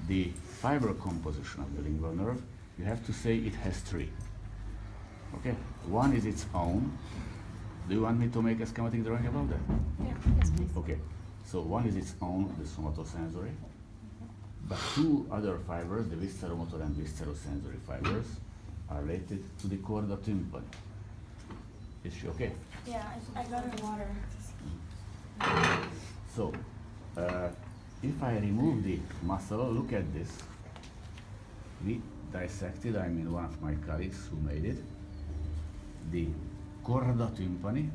the fiber composition of the lingual nerve, you have to say it has three. Okay? One is its own. Do you want me to make a schematic drawing about that? Yeah, yes, please. Okay. So one is its own, the somatosensory. But two other fibers, the visceromotor and viscerosensory fibers, are related to the chorda tympani. Is she okay? Yeah, I got her water. So, if I remove the muscle, look at this. We dissected, I mean one of my colleagues who made it, the chorda tympani.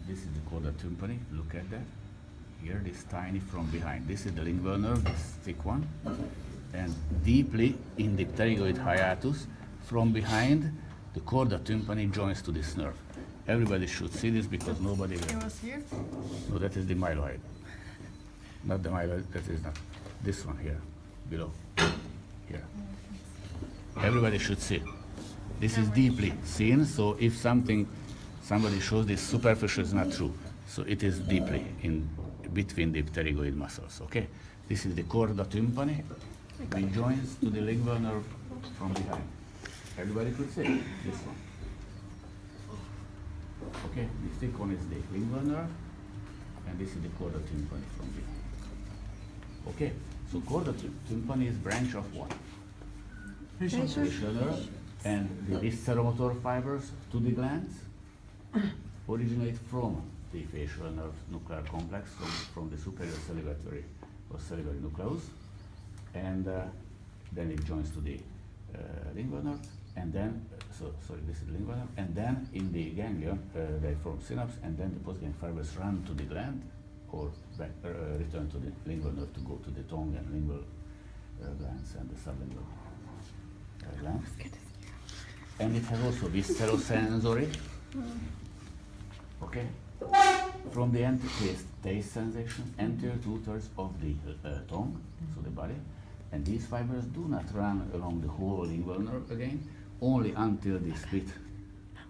This is the chorda tympani, look at that. Here, this tiny from behind. This is the lingual nerve, this thick one. And deeply in the pterygoid hiatus, from behind, the chorda tympani joins to this nerve. Everybody should see this because nobody will. It was here? No, that is the myloid. Not the myloid, that is not. This one here, below. Here. Everybody should see. This is deeply seen, so if somebody shows this superficial is not true. So it is deeply in between the pterygoid muscles, okay? This is the chorda tympani, which joins to the lingual nerve from behind. Everybody could see this one. Okay, the thick one is the lingual nerve, and this is the chorda tympani from behind. Okay, so chorda tympani is branch of what? Facial nerve, and the visceromotor fibers to the glands originate from the facial nerve nuclear complex, from the superior salivatory or salivary nucleus, and then it joins to the lingual nerve, and then, sorry, this is lingual nerve, and then in the ganglion they form synapse, and then the postganglion fibers run to the gland or back, return to the lingual nerve to go to the tongue and lingual glands and the sublingual glands. And it has also viscerosensory, okay? From the taste sensation, anterior 2/3 of the tongue, so the body, and these fibers do not run along the whole lingual nerve again, only until they split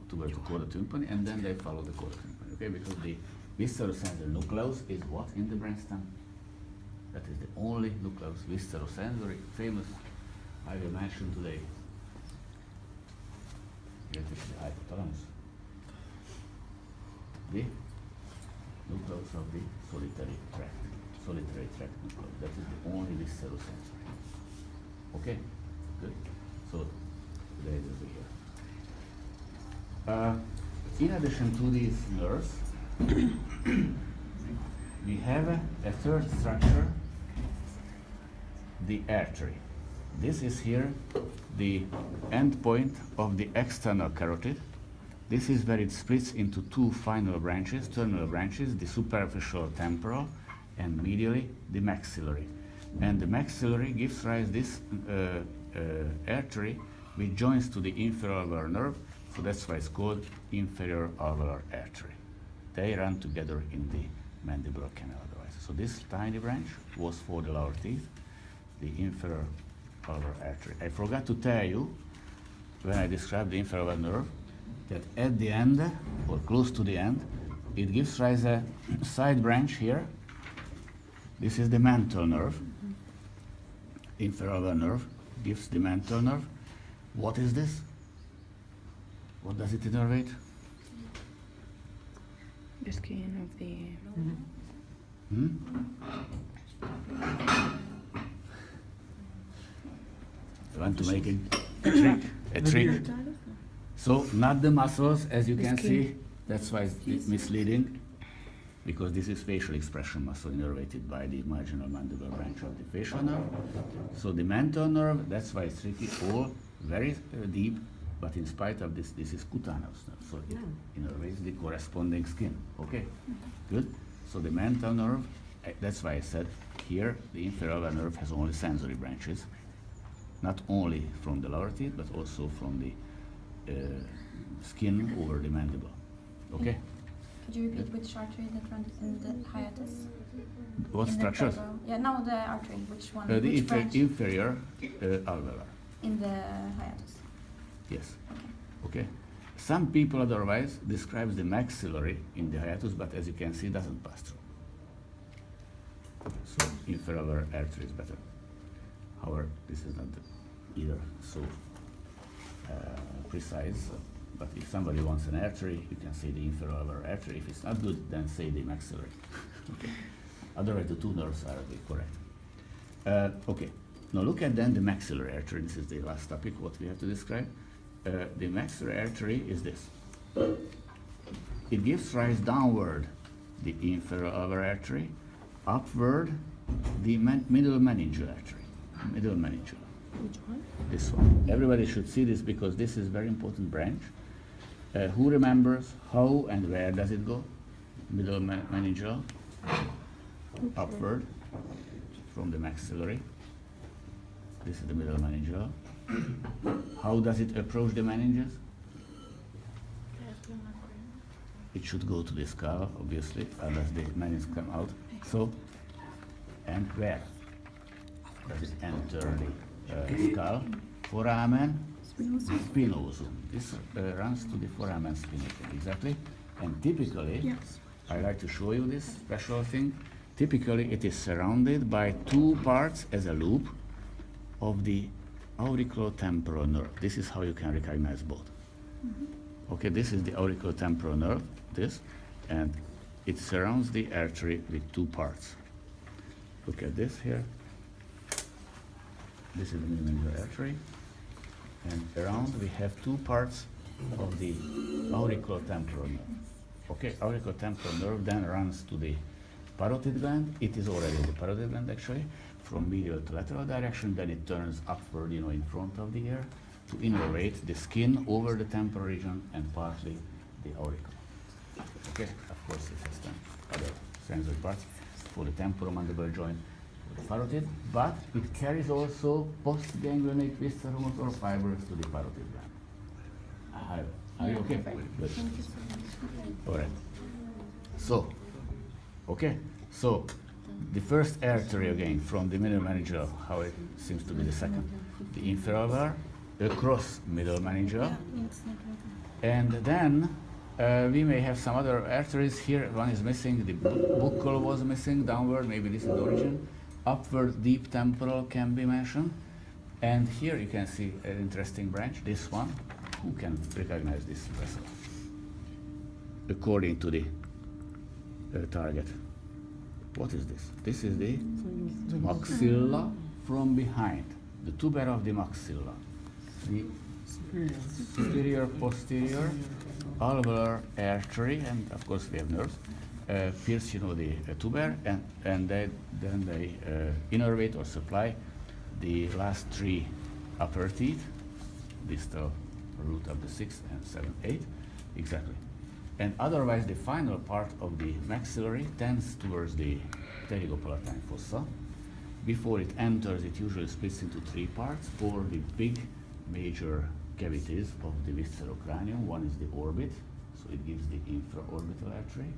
towards the chorda tympani, and then they follow the chorda tympani, okay? Because the viscerosensory nucleus is what in the brainstem? That is the only nucleus, viscerosensory, famous, I will mention today. Here it is the hypothalamus. The nucleus of the solitary tract nucleus. That is the only viscerosensory. Okay, good. So today will be here. In addition to these nerves, we have a third structure, the artery. This is here the end point of the external carotid. This is where it splits into two final branches, terminal branches, the superficial temporal and medially the maxillary. And the maxillary gives rise this artery which joins to the inferior alveolar nerve, so that's why it's called inferior alveolar artery. They run together in the mandibular canal otherwise. So this tiny branch was for the lower teeth, the inferior alveolar artery. I forgot to tell you when I described the inferior alveolar nerve that at the end, or close to the end, it gives rise a side branch here. This is the mental nerve. Inferior alveolar nerve gives the mental nerve. What is this? What does it innervate? The skin of the... You want to make a trick? A trick. So not the muscles, as you can see. That's why it's misleading, because this is facial expression muscle innervated by the marginal mandibular branch of the facial nerve. So the mental nerve, that's why it's tricky, all very deep, but in spite of this, this is cutaneous nerve, so it innervates the corresponding skin. Okay, good. So the mental nerve, that's why I said here the inferior alveolar nerve has only sensory branches, not only from the lower teeth, but also from the skin over the mandible. Okay? Could you repeat which artery that runs in the hiatus? What In the structures? vertebral- Yeah, no, the artery. Which one? The which branch? inferior alveolar. In the hiatus. Yes. Okay. Okay. Some people otherwise describes the maxillary in the hiatus, but as you can see, doesn't pass through. So inferior artery is better. However, this is not either so precise, but if somebody wants an artery, you can say the inferior artery. If it's not good, then say the maxillary. Okay. Otherwise, the two nerves are correct. Okay. Now look at then the maxillary artery. This is the last topic what we have to describe. The maxillary artery is this. It gives rise downward the inferior artery, upward the middle meningeal artery. Middle meningeal. Which one? This one. Everybody should see this because this is very important branch. Who remembers how and where does it go? Middle meningeal, upward from the maxillary. This is the middle meningeal. How does it approach the meninges? It should go to the skull, obviously, unless the meninges come out. So, and where does it enter the skull? Foramen spinosum. This runs to the foramen spinosum, exactly. And typically, I like to show you this special thing. Typically, it is surrounded by two parts as a loop of the auriculotemporal nerve. This is how you can recognize both. Okay, this is the auriculotemporal nerve, this, and it surrounds the artery with two parts. Look at this here. This is the middle artery, and around we have two parts of the auriculotemporal nerve. Okay, auriculotemporal nerve then runs to the parotid gland. It is already the parotid gland actually, from medial to lateral direction. Then it turns upward, in front of the ear to innervate the skin over the temporal region and partly the auricle. Okay, of course it has then other sensory parts for the temporomandibular joint, for the parotid, but it carries also postganglionic viscerals or fibers to the parotid gland. Are you okay? Good. All right. So, okay. So, the first artery again from the middle meningeal, how it seems to be the second, the inferior across middle meningeal, and then we may have some other arteries here. One is missing. The buccal was missing downward. Maybe this is the origin. Upward deep temporal can be mentioned, and here you can see an interesting branch. This one. Who can recognize this vessel according to the target? What is this? This is the maxilla from behind, the tuber of the maxilla, the superior posterior alveolar artery, and of course we have nerves, pierce the tuber, and then they innervate or supply the last three upper teeth, distal root of the 6th and 7th, 8th, exactly. And otherwise, the final part of the maxillary tends towards the pterygopalatine fossa. Before it enters, it usually splits into three parts for the big major cavities of the viscerocranium. One is the orbit, so it gives the infraorbital artery.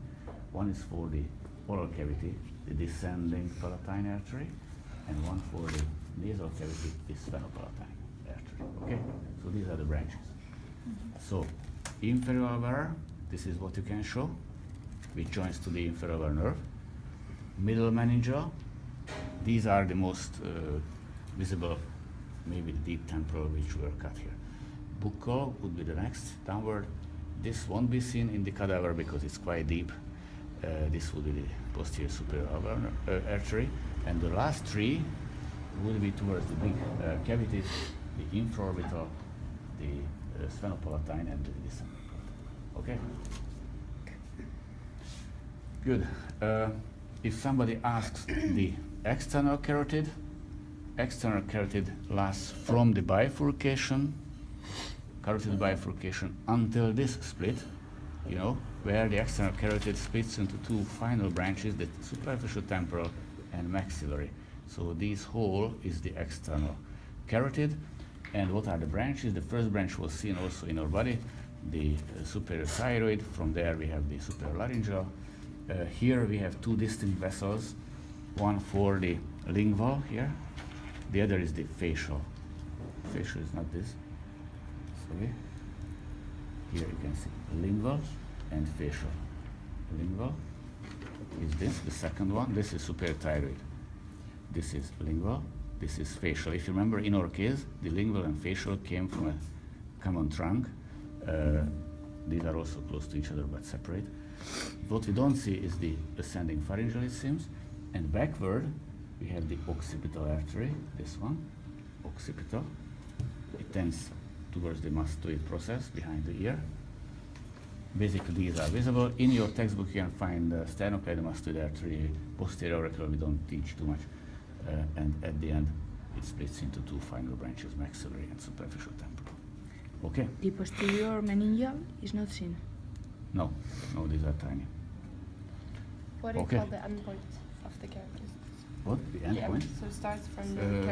One is for the oral cavity, the descending palatine artery, and one for the nasal cavity, the sphenopalatine artery. Okay, so these are the branches. So, inferior, this is what you can show, which joins to the inferior nerve. Middle meningeal, these are the most visible, maybe the deep temporal, which were cut here. Buccal would be the next downward. This won't be seen in the cadaver because it's quite deep. This would be the posterior superior artery. And the last three would be towards the big cavities, the infraorbital, the sphenopalatine, and the descending palatine. Okay? Good. If somebody asks the external carotid lasts from the bifurcation, carotid bifurcation, until this split, where the external carotid splits into two final branches, the superficial temporal and maxillary. So this whole is the external carotid. And what are the branches? The first branch was seen also in our body, the superior thyroid. From there we have the superior laryngeal. Here we have two distinct vessels, one for the lingual here, the other is the facial. Facial is not this. Sorry. Here you can see lingual and facial. Lingual is this, the second one. This is superior thyroid. This is lingual, this is facial. If you remember, in our case, the lingual and facial came from a common trunk. These are also close to each other but separate. What we don't see is the ascending pharyngeal, it seems. And backward, we have the occipital artery, this one, occipital. It tends towards the mastoid process behind the ear. Basically, these are visible. In your textbook, you can find sternocleidomastoid artery, posterior auricular, we don't teach too much. And at the end, it splits into two final branches, maxillary and superficial temporal. Okay? The posterior meningeal is not seen. No, these are tiny. What do you Okay. call the endpoint of the character? What? The endpoint? So it starts from the Uh, character.